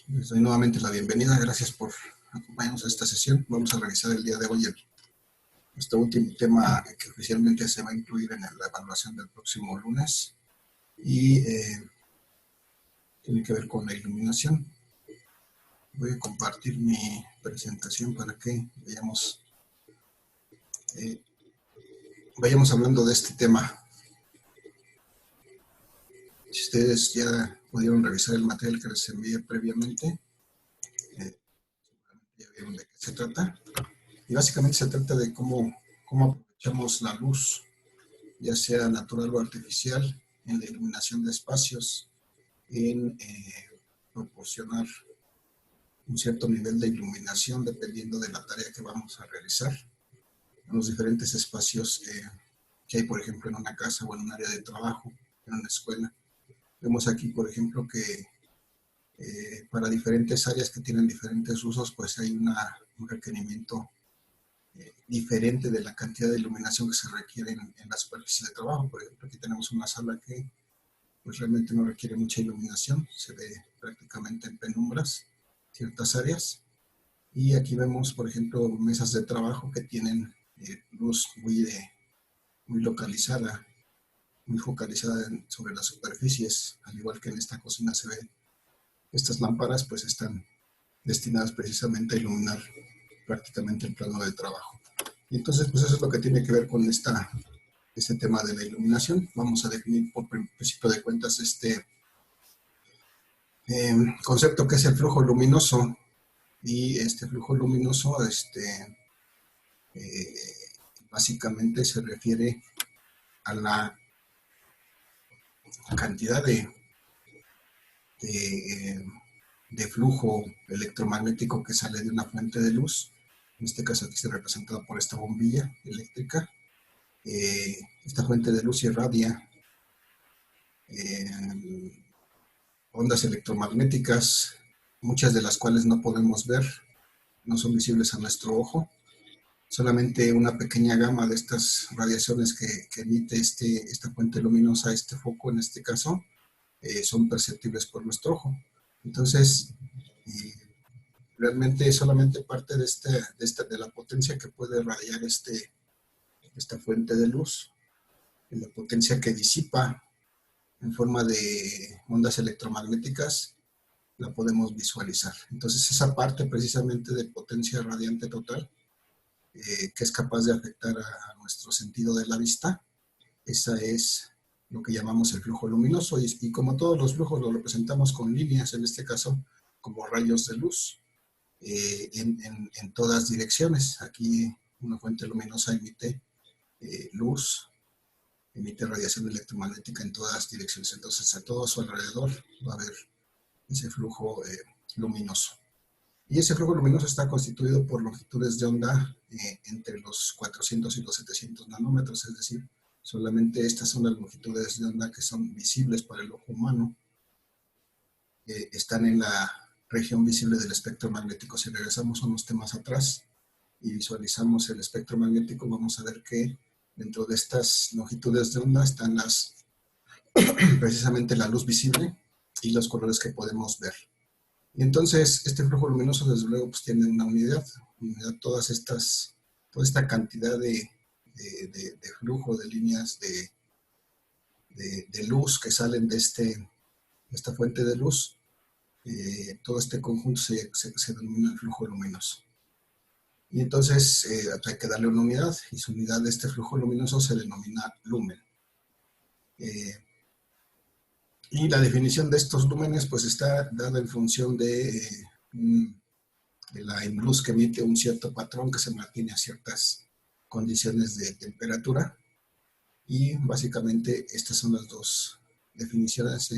Les doy nuevamente la bienvenida. Gracias por acompañarnos a esta sesión. Vamos a revisar el día de hoy este último tema que oficialmente se va a incluir en la evaluación del próximo lunes y tiene que ver con la iluminación. Voy a compartir mi presentación para que vayamos hablando de este tema. Si ustedes ya pudieron revisar el material que les envié previamente, ya vieron de qué se trata. Y básicamente se trata de cómo aprovechamos la luz, ya sea natural o artificial, en la iluminación de espacios, en proporcionar un cierto nivel de iluminación dependiendo de la tarea que vamos a realizar en los diferentes espacios que hay, por ejemplo, en una casa o en un área de trabajo, en una escuela. Vemos aquí, por ejemplo, que para diferentes áreas que tienen diferentes usos, pues hay un requerimiento diferente de la cantidad de iluminación que se requiere en la superficie de trabajo. Por ejemplo, aquí tenemos una sala que pues realmente no requiere mucha iluminación, se ve prácticamente en penumbras ciertas áreas. Y aquí vemos, por ejemplo, mesas de trabajo que tienen luz muy localizada, muy focalizada sobre las superficies, al igual que en esta cocina se ve. Estas lámparas pues están destinadas precisamente a iluminar prácticamente el plano de trabajo. Y entonces pues eso es lo que tiene que ver con este tema de la iluminación. Vamos a definir por principio de cuentas este concepto que es el flujo luminoso. Y este flujo luminoso básicamente se refiere a la cantidad de flujo electromagnético que sale de una fuente de luz. En este caso aquí está representado por esta bombilla eléctrica. Esta fuente de luz irradia ondas electromagnéticas, muchas de las cuales no podemos ver, no son visibles a nuestro ojo. Solamente una pequeña gama de estas radiaciones que emite esta fuente luminosa, este foco en este caso, son perceptibles por nuestro ojo. Entonces, realmente solamente parte de la potencia que puede radiar esta fuente de luz, la potencia que disipa en forma de ondas electromagnéticas, la podemos visualizar. Entonces, esa parte precisamente de potencia radiante total, que es capaz de afectar a nuestro sentido de la vista, esa es lo que llamamos el flujo luminoso. Y como todos los flujos lo representamos con líneas, en este caso como rayos de luz, en todas direcciones. Aquí una fuente luminosa emite luz, emite radiación electromagnética en todas direcciones. Entonces, a todo su alrededor va a haber ese flujo luminoso. Y ese flujo luminoso está constituido por longitudes de onda entre los 400 y los 700 nanómetros, es decir, solamente estas son las longitudes de onda que son visibles para el ojo humano. Están en la región visible del espectro magnético. Si regresamos unos temas atrás y visualizamos el espectro magnético, vamos a ver que dentro de estas longitudes de onda están precisamente la luz visible y los colores que podemos ver. Y entonces este flujo luminoso desde luego pues tiene una unidad, toda esta cantidad de flujo de líneas de luz que salen de esta fuente de luz, todo este conjunto se denomina el flujo luminoso. Y entonces hay que darle una unidad, y su unidad de este flujo luminoso se denomina lumen. Y la definición de estos lúmenes pues está dada en función de la luz que emite un cierto patrón que se mantiene a ciertas condiciones de temperatura. Y básicamente estas son las dos definiciones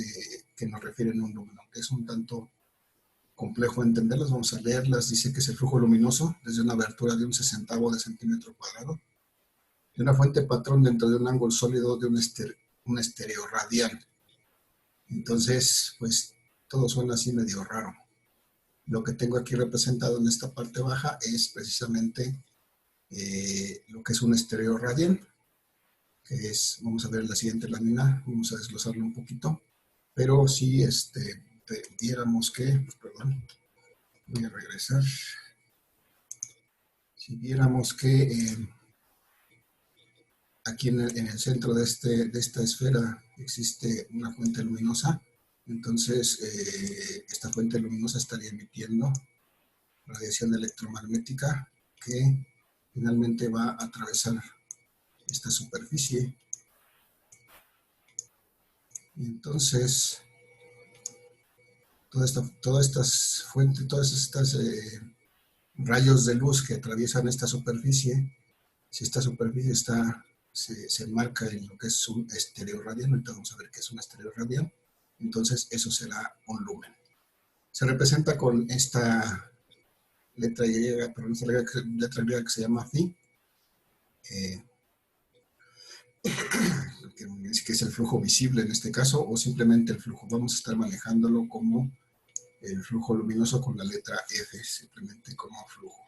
que nos refieren a un lumen, aunque es un tanto complejo entenderlas. Vamos a leerlas. Dice que es el flujo luminoso desde una abertura de 1/60 de centímetro cuadrado de una fuente patrón dentro de un ángulo sólido de un estéreo radial. Entonces, pues todo suena así medio raro. Lo que tengo aquí representado en esta parte baja es precisamente lo que es un estéreo radial, que es, vamos a ver la siguiente lámina, vamos a desglosarlo un poquito, pero si diéramos que, Voy a regresar. Si viéramos que aquí en el centro de esta esfera existe una fuente luminosa, entonces esta fuente luminosa estaría emitiendo radiación electromagnética que finalmente va a atravesar esta superficie. Y entonces, todas estas fuentes, todas estas rayos de luz que atraviesan esta superficie, si esta superficie se enmarca en lo que es un estéreo radial, ahorita vamos a ver qué es un estéreo radial, entonces eso será un lumen. Se representa con esta letra griega, perdón, esta letra griega que se llama phi, que es el flujo visible en este caso, o simplemente el flujo. Vamos a estar manejándolo como el flujo luminoso con la letra F, simplemente como flujo.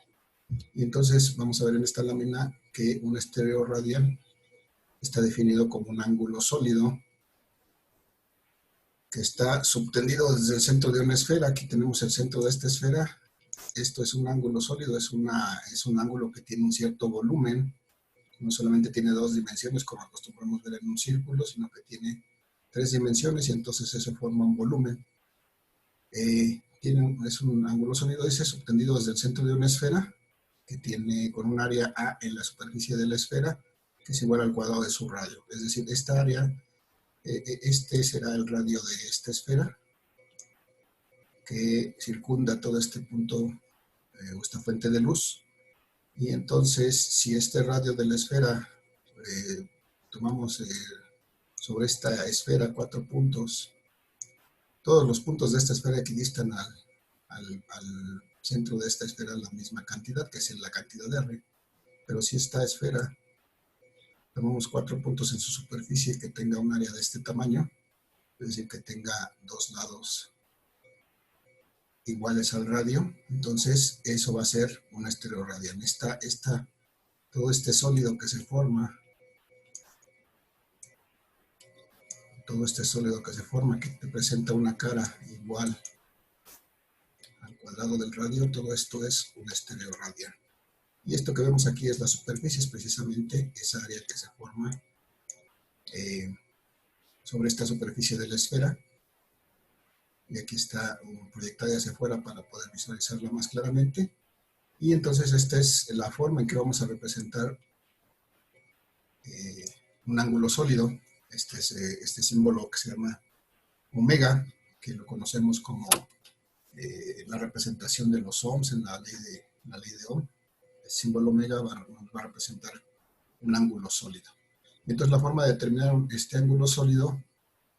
Y entonces vamos a ver en esta lámina que un estéreo radial está definido como un ángulo sólido que está subtendido desde el centro de una esfera. Aquí tenemos el centro de esta esfera. Esto es un ángulo sólido, es un ángulo que tiene un cierto volumen. No solamente tiene dos dimensiones como acostumbramos ver en un círculo, sino que tiene tres dimensiones y entonces eso forma un volumen. Es un ángulo sólido, dice, subtendido desde el centro de una esfera que tiene con un área A en la superficie de la esfera que es igual al cuadrado de su radio. Es decir, esta área, este será el radio de esta esfera que circunda todo este punto o esta fuente de luz. Y entonces, si este radio de la esfera tomamos sobre esta esfera 4 puntos, todos los puntos de esta esfera equidistan al centro de esta esfera la misma cantidad, que es la cantidad de R. Pero si esta esfera tomamos 4 puntos en su superficie que tenga un área de este tamaño, es decir, que tenga dos lados iguales al radio, entonces eso va a ser un estéreo radial. Todo este sólido que se forma, que te presenta una cara igual al cuadrado del radio, todo esto es un estéreo radial. Y esto que vemos aquí es la superficie, es precisamente esa área que se forma sobre esta superficie de la esfera. Y aquí está proyectada hacia afuera para poder visualizarla más claramente. Y entonces esta es la forma en que vamos a representar un ángulo sólido. Este símbolo que se llama omega, que lo conocemos como la representación de los ohms en la ley de Ohm. El símbolo omega va a representar un ángulo sólido. Entonces la forma de determinar este ángulo sólido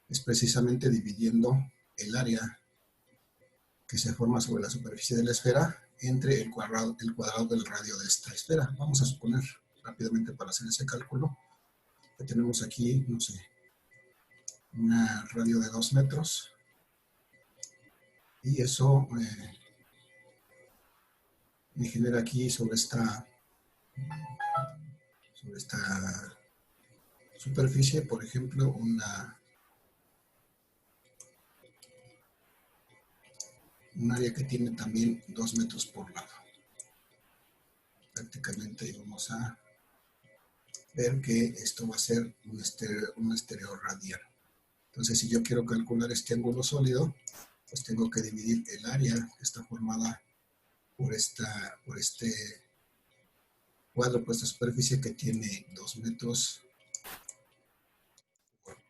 es precisamente dividiendo el área que se forma sobre la superficie de la esfera entre el cuadrado del radio de esta esfera. Vamos a suponer rápidamente para hacer ese cálculo que tenemos aquí, no sé, un radio de 2 metros y eso me genera aquí sobre esta superficie, por ejemplo, un área que tiene también 2 metros por lado. Prácticamente vamos a ver que esto va a ser un estéreo radial. Entonces, si yo quiero calcular este ángulo sólido, pues tengo que dividir el área que está formada por este cuadro, por esta superficie que tiene 2 metros por 2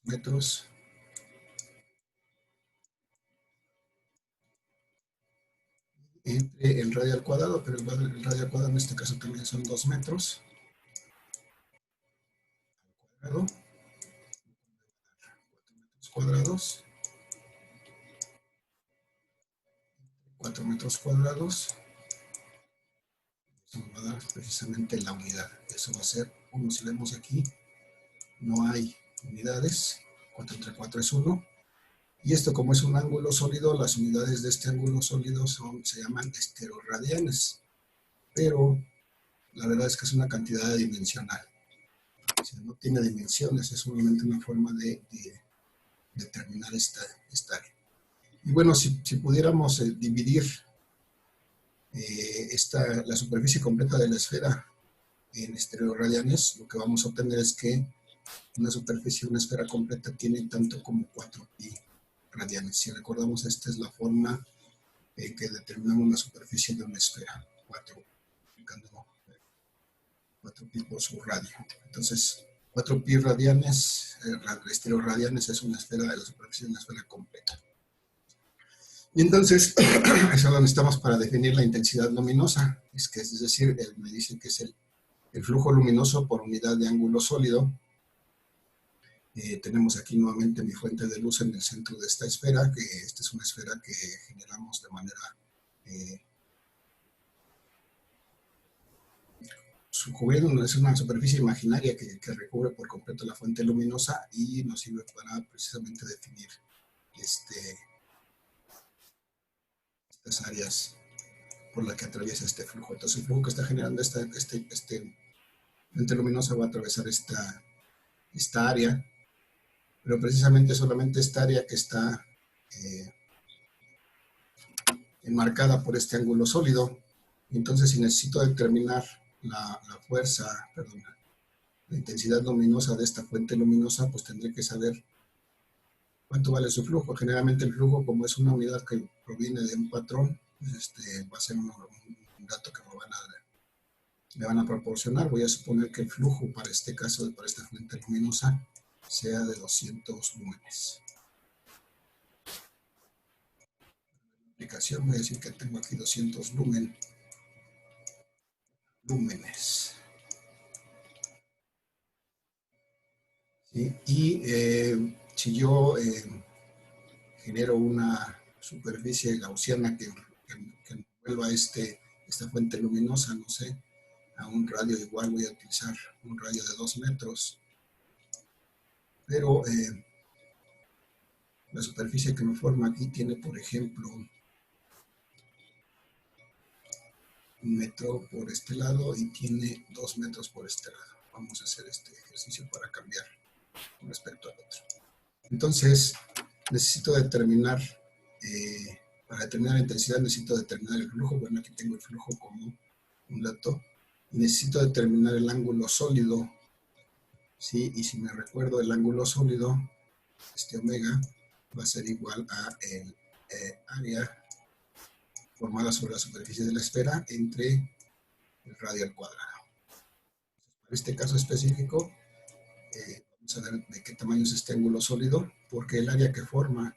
metros. Entre el radio al cuadrado, pero el radio al cuadrado en este caso también son 2 metros al cuadrado, 4 metros cuadrados, eso nos va a dar precisamente la unidad. Eso va a ser 1. Si vemos aquí, no hay unidades, 4 entre 4 es 1. Y esto, como es un ángulo sólido, las unidades de este ángulo sólido se llaman esteroradianes. Pero la verdad es que es una cantidad dimensional. O sea, no tiene dimensiones, es solamente una forma de determinar esta área. Y bueno, si pudiéramos dividir la superficie completa de la esfera en estereoradianes, lo que vamos a obtener es que una esfera completa tiene tanto como 4pi radianes. Si recordamos, esta es la forma que determinamos la superficie de una esfera, 4pi por su radio. Entonces, 4pi radianes, estereoradianes es una esfera de la superficie de una esfera completa. Y entonces, eso lo necesitamos para definir la intensidad luminosa, es decir, me dice que es el flujo luminoso por unidad de ángulo sólido. Tenemos aquí nuevamente mi fuente de luz en el centro de esta esfera, que esta es una esfera que generamos de manera cubriendo, es una superficie imaginaria que recubre por completo la fuente luminosa y nos sirve para precisamente definir estas áreas por las que atraviesa este flujo. Entonces el flujo que está generando esta fuente luminosa va a atravesar esta área, pero precisamente solamente esta área que está enmarcada por este ángulo sólido. Entonces, si necesito determinar la intensidad luminosa de esta fuente luminosa, pues tendré que saber cuánto vale su flujo. Generalmente el flujo, como es una unidad que proviene de un patrón, pues va a ser un dato que me van a proporcionar. Voy a suponer que el flujo para este caso, para esta fuente luminosa, sea de 200 lúmenes. Aplicación, voy a decir que tengo aquí 200 lúmenes. ¿Sí? Y si yo genero una superficie gaussiana que envuelva esta fuente luminosa, no sé, a un radio igual, voy a utilizar un radio de 2 metros, pero la superficie que me forma aquí tiene, por ejemplo, 1 metro por este lado y tiene 2 metros por este lado. Vamos a hacer este ejercicio para cambiar con respecto al otro. Entonces, necesito determinar, para determinar la intensidad necesito determinar el flujo. Bueno, aquí tengo el flujo como un dato. Y necesito determinar el ángulo sólido, ¿sí? Y si me recuerdo, el ángulo sólido, omega, va a ser igual a el área formada sobre la superficie de la esfera entre el radio al cuadrado. Para este caso específico, vamos a ver de qué tamaño es este ángulo sólido, porque el área que forma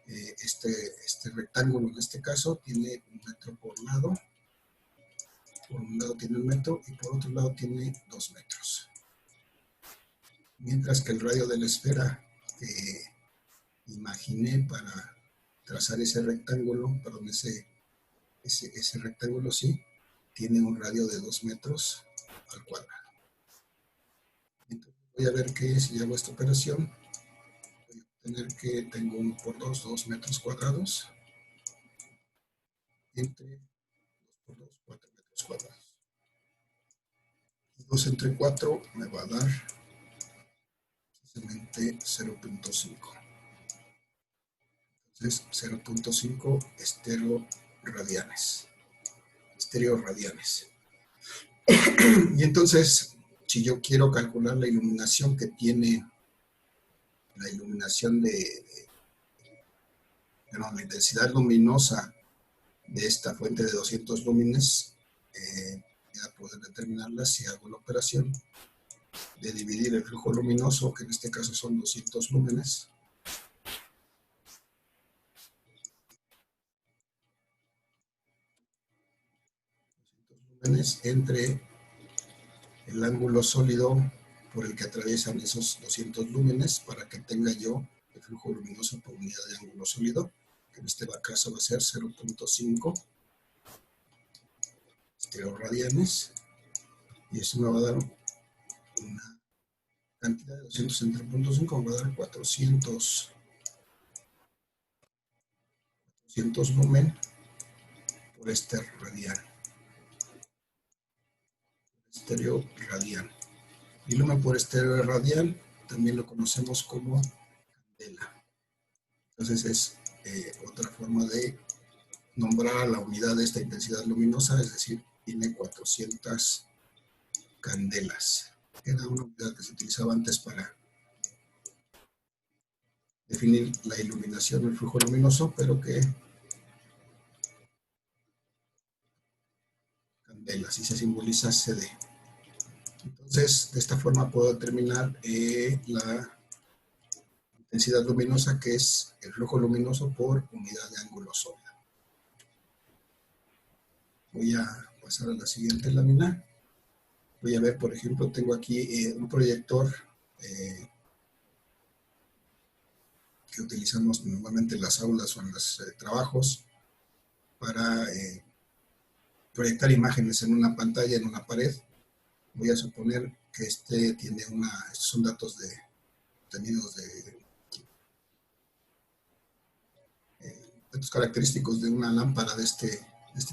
este rectángulo en este caso tiene 1 metro por lado. Por un lado tiene 1 metro y por otro lado tiene 2 metros. Mientras que el radio de la esfera que imaginé para trazar ese rectángulo, perdón, ese rectángulo sí, tiene un radio de 2 metros al cuadrado. Entonces voy a ver que si hago esta operación, voy a obtener que tengo 1 por 2 metros cuadrados, entre 2 por 2, 4 metros cuadrados. 2 entre 4 me va a dar precisamente 0.5. Entonces 0.5 estereoradianes. Y entonces, si yo quiero calcular la iluminación que tiene, la intensidad luminosa de esta fuente de 200 lúmenes, voy a poder determinarla si hago la operación de dividir el flujo luminoso, que en este caso son 200 lúmenes, entre el ángulo sólido por el que atraviesan esos 200 lúmenes para que tenga yo el flujo luminoso por unidad de ángulo sólido, que en este caso va a ser 0.5 estereoradianes, y eso me va a dar una cantidad de 200 entre 0.5, me va a dar 400 lumen por estéreo radial. Y lumen por estéreo radial también lo conocemos como candela. Entonces es otra forma de nombrar a la unidad de esta intensidad luminosa, es decir, tiene 400 candelas. Era una unidad que se utilizaba antes para definir la iluminación, el flujo luminoso, pero que candelas, y se simboliza CD. Entonces, de esta forma puedo determinar la intensidad luminosa, que es el flujo luminoso por unidad de ángulo sólido. Voy a pasar a la siguiente lámina. Voy a ver, por ejemplo, tengo aquí un proyector que utilizamos normalmente en las aulas o en los trabajos para proyectar imágenes en una pantalla, en una pared. Voy a suponer que tiene estos son datos obtenidos de datos característicos de una lámpara de este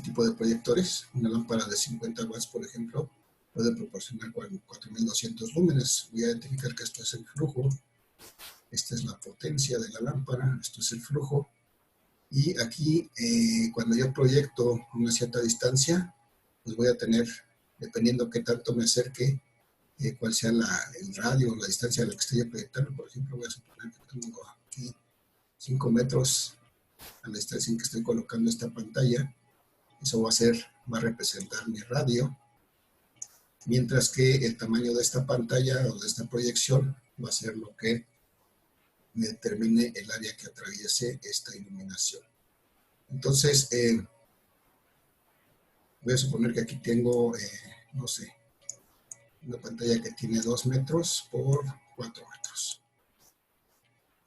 tipo de proyectores. Una lámpara de 50 watts, por ejemplo, puede proporcionar 4200 lúmenes. Voy a identificar que esto es el flujo, esta es la potencia de la lámpara, esto es el flujo. Y aquí, cuando yo proyecto una cierta distancia, pues voy a tener, dependiendo qué tanto me acerque, cuál sea el radio o la distancia a la que estoy proyectando. Por ejemplo, voy a suponer que tengo aquí 5 metros a la distancia en que estoy colocando esta pantalla. Eso va a representar mi radio, mientras que el tamaño de esta pantalla o de esta proyección va a ser lo que me determine el área que atraviese esta iluminación. Entonces, voy a suponer que aquí tengo, no sé, una pantalla que tiene 2 metros por 4 metros.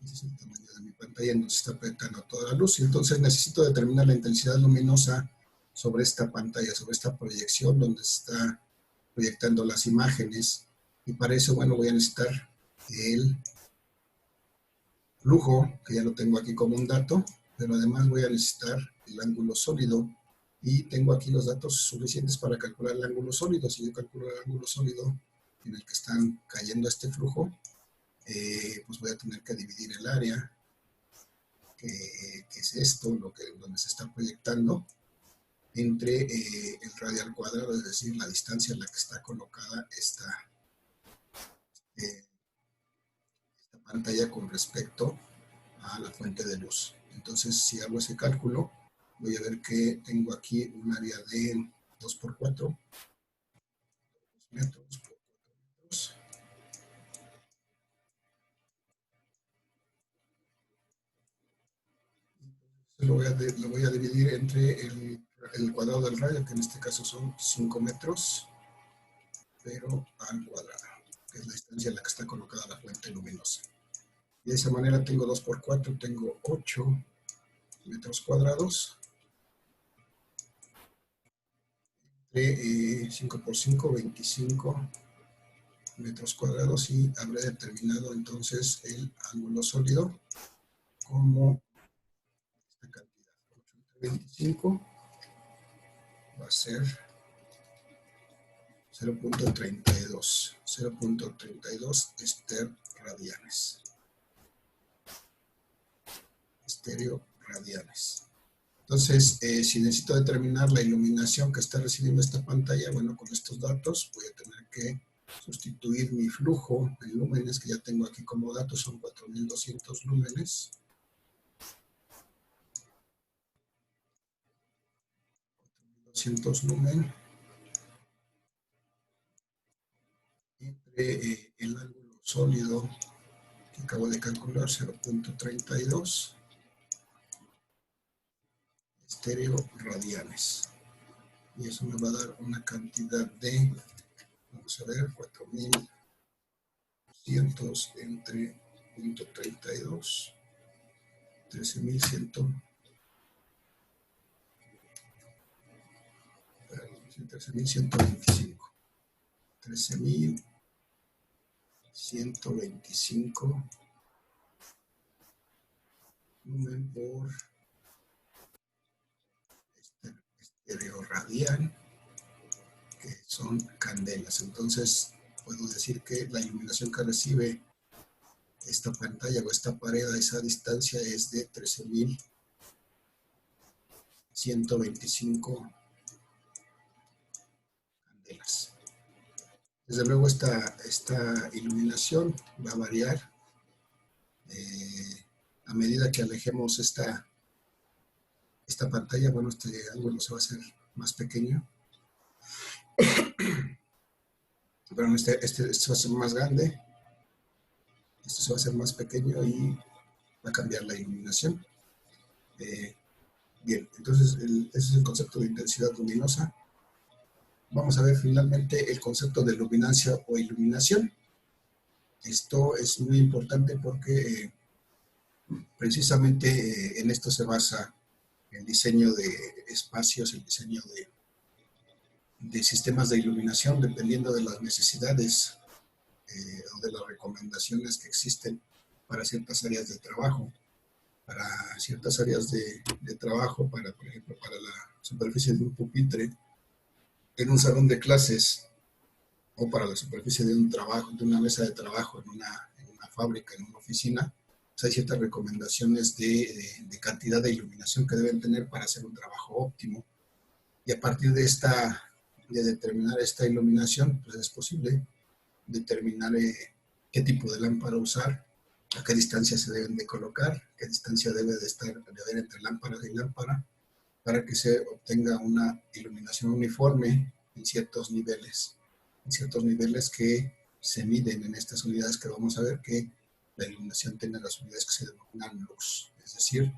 Ese es el tamaño de mi pantalla en donde se está proyectando toda la luz. Y entonces necesito determinar la intensidad luminosa sobre esta pantalla, sobre esta proyección donde se está proyectando las imágenes. Y para eso, bueno, voy a necesitar el flujo, que ya lo tengo aquí como un dato, pero además voy a necesitar el ángulo sólido, y tengo aquí los datos suficientes para calcular el ángulo sólido. Si yo calculo el ángulo sólido en el que están cayendo este flujo, pues voy a tener que dividir el área, que es esto, donde se está proyectando, entre el radio al cuadrado, es decir, la distancia en la que está colocada esta pantalla con respecto a la fuente de luz. Entonces, si hago ese cálculo, voy a ver que tengo aquí un área de 2 por 4 metros por 4 metros. Lo voy a dividir entre el cuadrado del radio, que en este caso son 5 metros, pero al cuadrado, que es la distancia en la que está colocada la fuente luminosa. Y de esa manera tengo 2 por 4, tengo 8 metros cuadrados. 5 por 5, 25 metros cuadrados, y habré determinado entonces el ángulo sólido como esta cantidad. 8 entre 25 va a ser 0.32 esterradianes. Estereoradianes. Entonces, si necesito determinar la iluminación que está recibiendo esta pantalla, bueno, con estos datos voy a tener que sustituir mi flujo en lúmenes, que ya tengo aquí como datos, son 4200 lúmenes. 4200 lúmenes entre el ángulo sólido que acabo de calcular, 0.32 estereoradianes. Y eso me va a dar una cantidad de, vamos a ver, 4200 entre 0.32, 13.125. 13.125 lumen por estereoradian, que son candelas. Entonces puedo decir que la iluminación que recibe esta pantalla o esta pared a esa distancia es de 13.000 125 candelas. Desde luego esta iluminación va a variar a medida que alejemos esta pantalla. Bueno, este ángulo se va a hacer más pequeño. Pero este va a ser más grande. Este se va a hacer más pequeño y va a cambiar la iluminación. Bien, entonces ese es el concepto de intensidad luminosa. Vamos a ver finalmente el concepto de luminancia o iluminación. Esto es muy importante porque precisamente en esto se basa el diseño de espacios, el diseño de sistemas de iluminación, dependiendo de las necesidades o de las recomendaciones que existen para ciertas áreas de trabajo. Para ciertas áreas de trabajo, por ejemplo, para la superficie de un pupitre en un salón de clases, o para la superficie de un trabajo, de una mesa de trabajo en una fábrica, en una oficina, pues hay ciertas recomendaciones de cantidad de iluminación que deben tener para hacer un trabajo óptimo. Y a partir de determinar esta iluminación, pues es posible determinar qué tipo de lámpara usar, a qué distancia se deben de colocar, qué distancia debe de haber entre lámpara y lámpara, para que se obtenga una iluminación uniforme en ciertos niveles que se miden en estas unidades que vamos a ver, que la iluminación tiene las unidades que se denominan lux, es decir,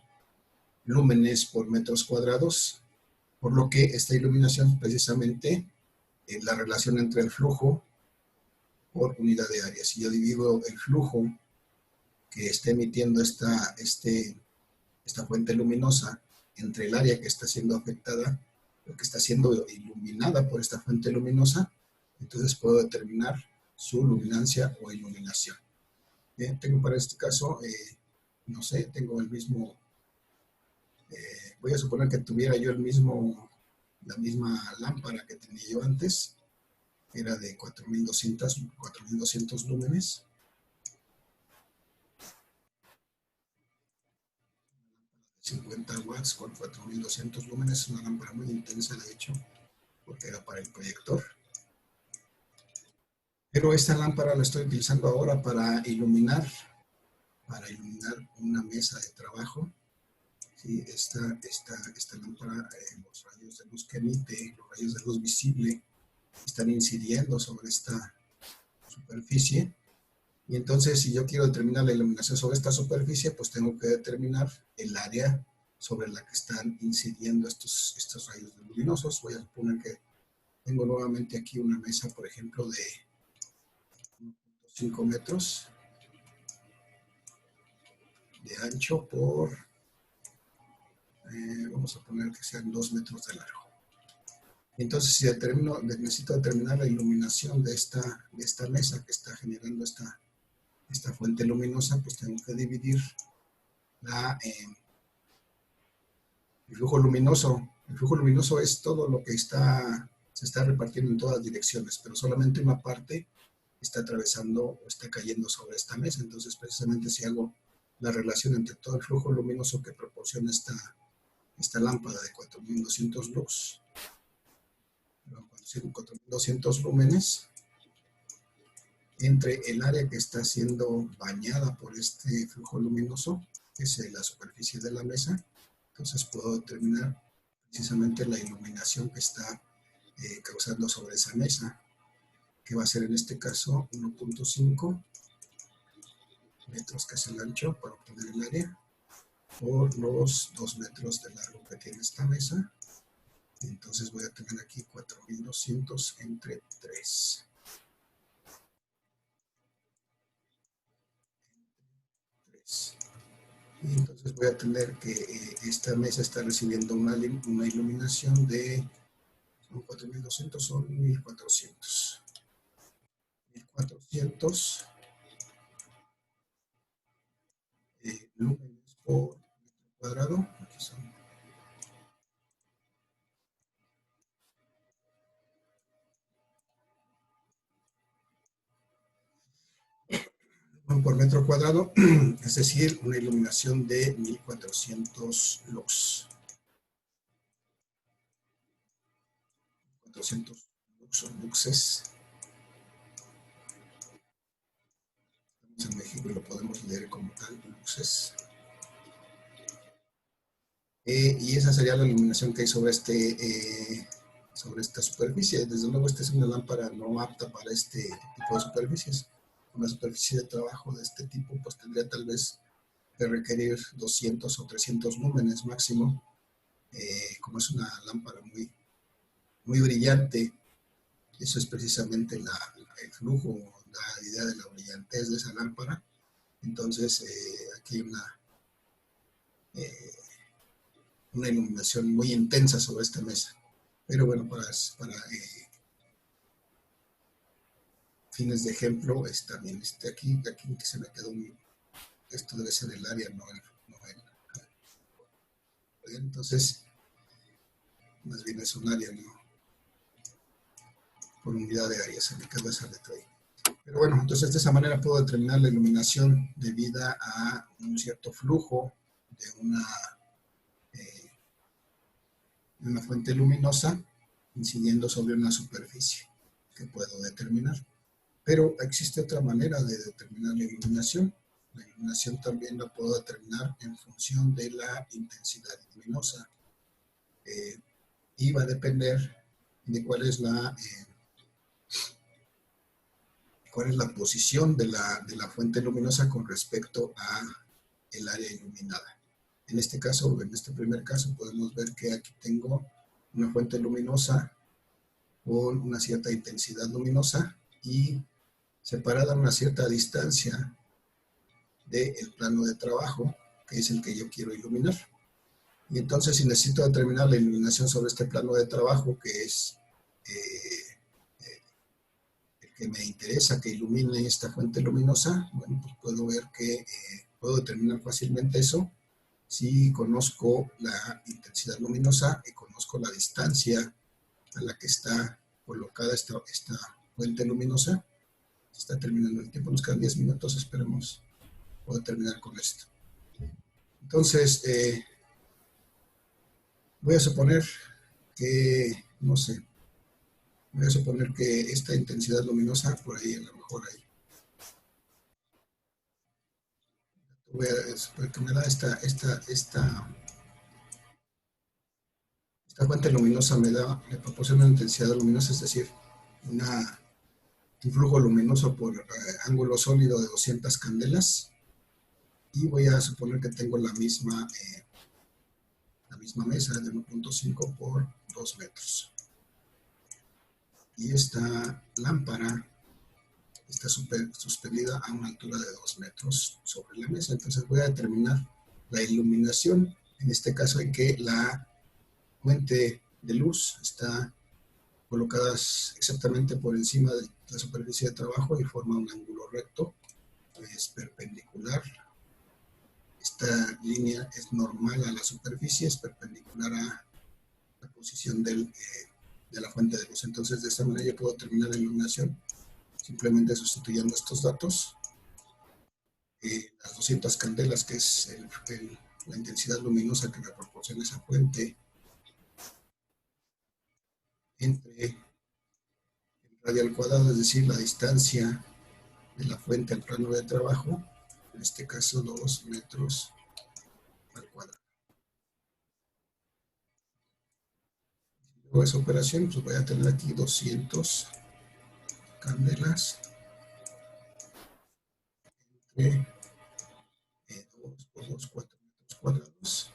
lúmenes por metros cuadrados, por lo que esta iluminación precisamente es la relación entre el flujo por unidad de área. Si yo divido el flujo que está emitiendo esta fuente luminosa entre el área que está siendo afectada, lo que está siendo iluminada por esta fuente luminosa, entonces puedo determinar su luminancia o iluminación. Bien, tengo para este caso, no sé, tengo el mismo, voy a suponer que tuviera yo la misma lámpara que tenía yo antes, era de 4200 lúmenes. 50 watts con 4200 lúmenes, es una lámpara muy intensa, de hecho, porque era para el proyector. Pero esta lámpara la estoy utilizando ahora para iluminar una mesa de trabajo. Sí, esta lámpara, los rayos de luz que emite, los rayos de luz visible, están incidiendo sobre esta superficie. Y entonces, si yo quiero determinar la iluminación sobre esta superficie, pues tengo que determinar el área sobre la que están incidiendo estos rayos luminosos. Voy a suponer que tengo nuevamente aquí una mesa, por ejemplo, de 5 metros de ancho por, vamos a poner que sean 2 metros de largo. Entonces, si necesito determinar la iluminación de esta mesa que está generando esta fuente luminosa, pues tengo que dividir el flujo luminoso. El flujo luminoso es todo lo que se está repartiendo en todas direcciones, pero solamente una parte está atravesando o está cayendo sobre esta mesa. Entonces, precisamente si hago la relación entre todo el flujo luminoso que proporciona esta lámpara de 4200 lux, 4200 lúmenes, entre el área que está siendo bañada por este flujo luminoso, que es la superficie de la mesa, entonces puedo determinar precisamente la iluminación que está causando sobre esa mesa, que va a ser en este caso 1.5 metros, que es el ancho para obtener el área, por los 2 metros de largo que tiene esta mesa. Entonces voy a tener aquí 4200 entre 3. Y entonces voy a tener que esta mesa está recibiendo una iluminación de 4200, son 1400. 1400 lúmenes por metro cuadrado. Aquí son. Por metro cuadrado, es decir, una iluminación de 1400 lux. 400 luxes. Estamos en México y lo podemos leer como tal, luxes. Y esa sería la iluminación que hay sobre esta superficie. Desde luego, esta es una lámpara no apta para este tipo de superficies. Una superficie de trabajo de este tipo pues tendría tal vez que requerir 200 o 300 lúmenes máximo. Como es una lámpara muy, muy brillante, eso es precisamente el flujo, la idea de la brillantez de esa lámpara. Entonces, aquí hay una iluminación muy intensa sobre esta mesa. Pero bueno, para fines de ejemplo, también aquí que se me quedó esto debe ser el área, no el. Entonces, más bien es un área, ¿no? Por unidad de área, se me quedó esa letra ahí. Pero bueno, entonces de esa manera puedo determinar la iluminación debida a un cierto flujo de una fuente luminosa incidiendo sobre una superficie que puedo determinar. Pero existe otra manera de determinar la iluminación. La iluminación también la puedo determinar en función de la intensidad luminosa. Y va a depender de cuál es la posición de la fuente luminosa con respecto a el área iluminada. En este caso, en este primer caso, podemos ver que aquí tengo una fuente luminosa con una cierta intensidad luminosa y separada a una cierta distancia del plano de trabajo, que es el que yo quiero iluminar. Y entonces, si necesito determinar la iluminación sobre este plano de trabajo, que es el que me interesa que ilumine esta fuente luminosa, bueno, pues puedo ver que puedo determinar fácilmente eso si conozco la intensidad luminosa y conozco la distancia a la que está colocada esta fuente luminosa. Está terminando el tiempo, nos quedan 10 minutos, esperemos poder terminar con esto. Entonces, voy a suponer que, no sé, voy a suponer que esta intensidad luminosa, por ahí a lo mejor ahí, voy a suponer que me da esta fuente luminosa, me proporciona una intensidad luminosa, es decir, un flujo luminoso por ángulo sólido de 200 candelas, y voy a suponer que tengo la misma mesa de 1.5 por 2 metros. Y esta lámpara está suspendida a una altura de 2 metros sobre la mesa. Entonces voy a determinar la iluminación, en este caso en que la fuente de luz está colocada exactamente por encima de la superficie de trabajo y forma un ángulo recto, es perpendicular. Esta línea es normal a la superficie, es perpendicular a la posición de la fuente de luz. Entonces, de esta manera yo puedo determinar la iluminación simplemente sustituyendo estos datos. Las 200 candelas, que es la intensidad luminosa que me proporciona esa fuente, entre el radio al cuadrado, es decir, la distancia de la fuente al plano de trabajo, en este caso 2 metros al cuadrado. Luego esa operación, pues voy a tener aquí 200 candelas entre 2 por 2, 4 metros cuadrados. Entonces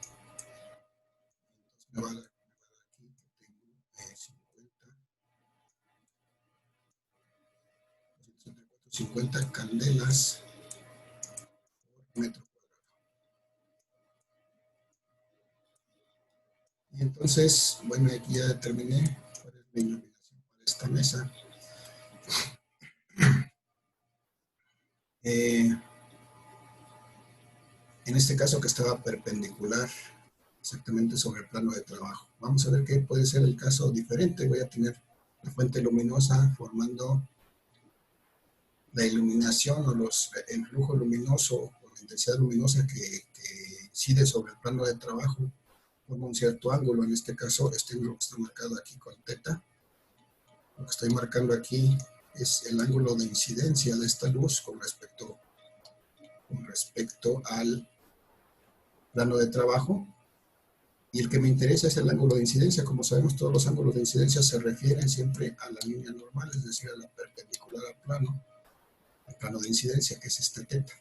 me va a dar aquí que tengo 50 candelas por metro cuadrado. Y entonces, bueno, aquí ya determiné cuál es la iluminación para esta mesa. En este caso que estaba perpendicular exactamente sobre el plano de trabajo. Vamos a ver qué puede ser el caso diferente. Voy a tener la fuente luminosa formando la iluminación o el flujo luminoso o la intensidad luminosa que incide sobre el plano de trabajo forma un cierto ángulo. En este caso, este ángulo que está marcado aquí con teta Lo que estoy marcando aquí es el ángulo de incidencia de esta luz con respecto al plano de trabajo. Y el que me interesa es el ángulo de incidencia. Como sabemos, todos los ángulos de incidencia se refieren siempre a la línea normal, es decir, a la perpendicular al plano de incidencia, que es este teta.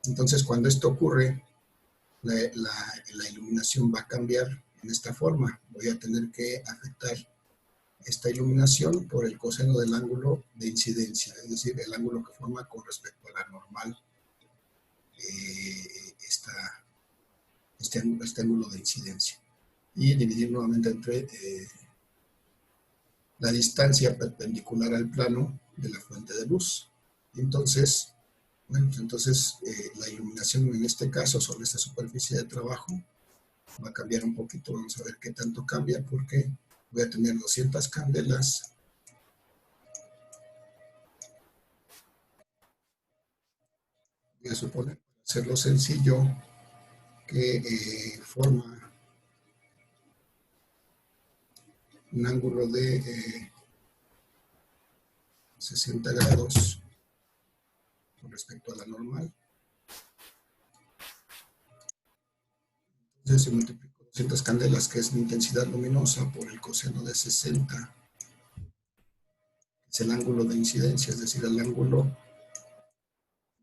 Entonces, cuando esto ocurre, la iluminación va a cambiar en esta forma. Voy a tener que afectar esta iluminación por el coseno del ángulo de incidencia, es decir, el ángulo que forma con respecto a la normal este ángulo de incidencia. Y dividir nuevamente entre la distancia perpendicular al plano de la fuente de luz. Entonces, la iluminación en este caso sobre esta superficie de trabajo va a cambiar un poquito. Vamos a ver qué tanto cambia, porque voy a tener 200 candelas. Voy a suponer, para hacerlo sencillo, que forma un ángulo de 60 grados con respecto a la normal. Entonces, si multiplico 200 candelas, que es mi intensidad luminosa, por el coseno de 60, es el ángulo de incidencia, es decir, el ángulo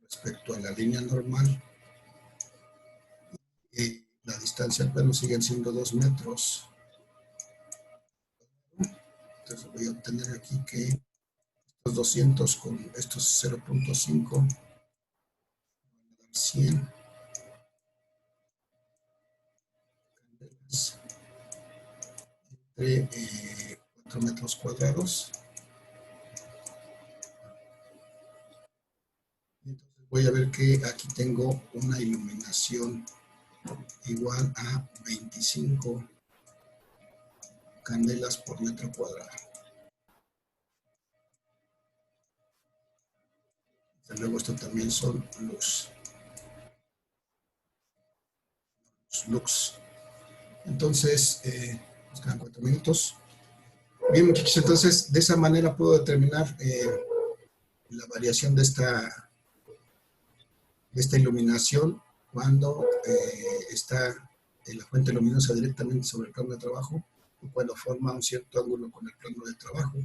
respecto a la línea normal. Y la distancia al plano siguen siendo 2 metros. Entonces voy a obtener aquí que estos 200 con estos 0.5 van a dar 100 candelas entre 4 metros cuadrados. Entonces voy a ver que aquí tengo una iluminación igual a 25 candelas por metro cuadrado. Desde luego esto también son lux. Entonces, nos quedan 4 minutos. Bien, muchachos, entonces de esa manera puedo determinar la variación de esta iluminación cuando está la fuente luminosa directamente sobre el plano de trabajo o cuando forma un cierto ángulo con el plano de trabajo.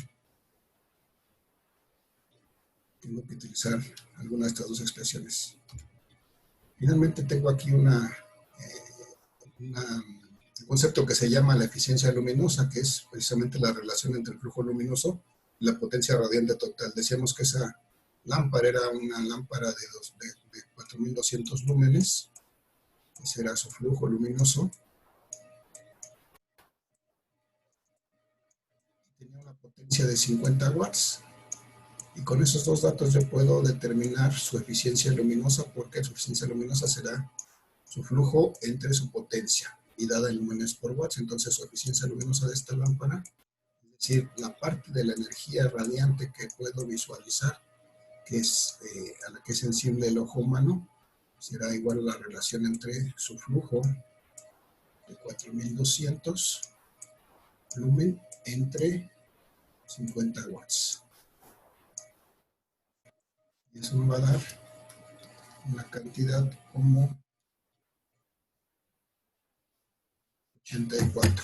Tengo que utilizar alguna de estas dos expresiones. Finalmente tengo aquí un concepto que se llama la eficiencia luminosa, que es precisamente la relación entre el flujo luminoso y la potencia radiante total. Decíamos que esa lámpara era una lámpara de 4200 lúmenes. Ese era su flujo luminoso. Tenía una potencia de 50 watts. Y con esos dos datos yo puedo determinar su eficiencia luminosa, porque su eficiencia luminosa será su flujo entre su potencia y dada en lúmenes por watts. Entonces su eficiencia luminosa de esta lámpara, es decir, la parte de la energía radiante que puedo visualizar, que es a la que es sensible el ojo humano, será igual a la relación entre su flujo de 4200 lumen entre 50 watts. Y eso me va a dar una cantidad como 84.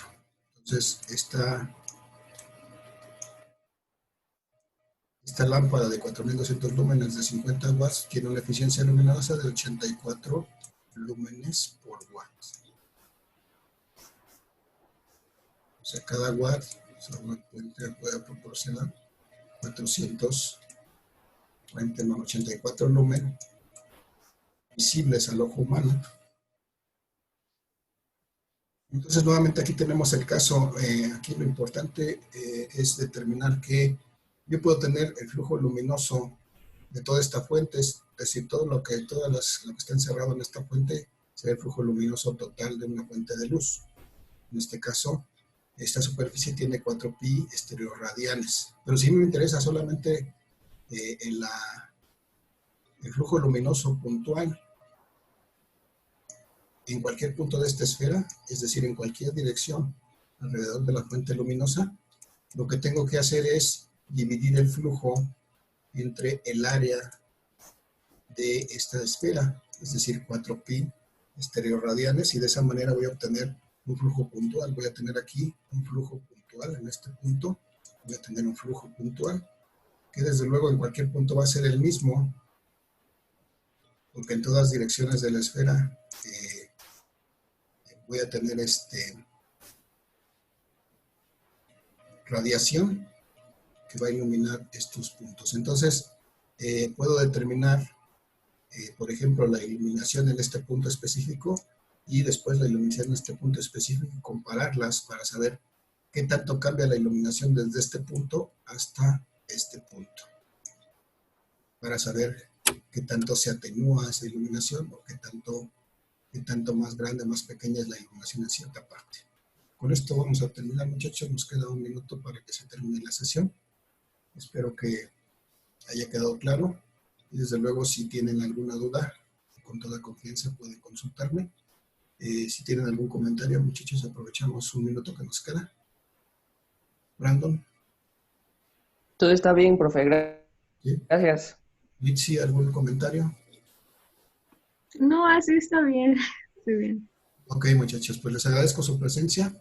Entonces, esta lámpara de 4200 lúmenes de 50 watts tiene una eficiencia luminosa de 84 lúmenes por watt. O sea, cada watt puede proporcionar 84 lúmenes visibles al ojo humano. Entonces, nuevamente aquí tenemos el caso. Aquí lo importante es determinar que yo puedo tener el flujo luminoso de toda esta fuente, es decir, todo lo que está encerrado en esta fuente será el flujo luminoso total de una fuente de luz. En este caso, esta superficie tiene 4pi estereoradianes, pero si me interesa solamente el flujo luminoso puntual en cualquier punto de esta esfera, es decir, en cualquier dirección alrededor de la fuente luminosa, lo que tengo que hacer es dividir el flujo entre el área de esta esfera, es decir, 4pi estereoradianes, y de esa manera voy a obtener un flujo puntual. Voy a tener aquí un flujo puntual en este punto, voy a tener un flujo puntual, que desde luego en cualquier punto va a ser el mismo, porque en todas direcciones de la esfera voy a tener radiación que va a iluminar estos puntos. Entonces, puedo determinar, por ejemplo, la iluminación en este punto específico y después la iluminación en este punto específico y compararlas para saber qué tanto cambia la iluminación desde este punto hasta este punto, para saber qué tanto se atenúa esa iluminación o qué tanto más grande, más pequeña es la iluminación en cierta parte. Con esto vamos a terminar, muchachos. Nos queda un minuto para que se termine la sesión. Espero que haya quedado claro. Y desde luego, si tienen alguna duda, con toda confianza pueden consultarme. Si tienen algún comentario, muchachos, aprovechamos un minuto que nos queda. Brandon. Todo está bien, profe. ¿Sí? Gracias. Litsi, ¿algún comentario? No, así está bien. Estoy bien. Ok, muchachos, pues les agradezco su presencia.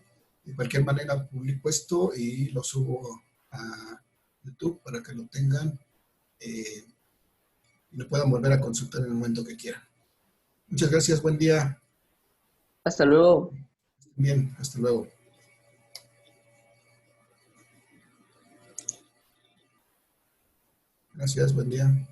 De cualquier manera, publico esto y lo subo a YouTube para que lo tengan y lo puedan volver a consultar en el momento que quieran. Muchas gracias, buen día. Hasta luego. Bien, hasta luego. Gracias, buen día.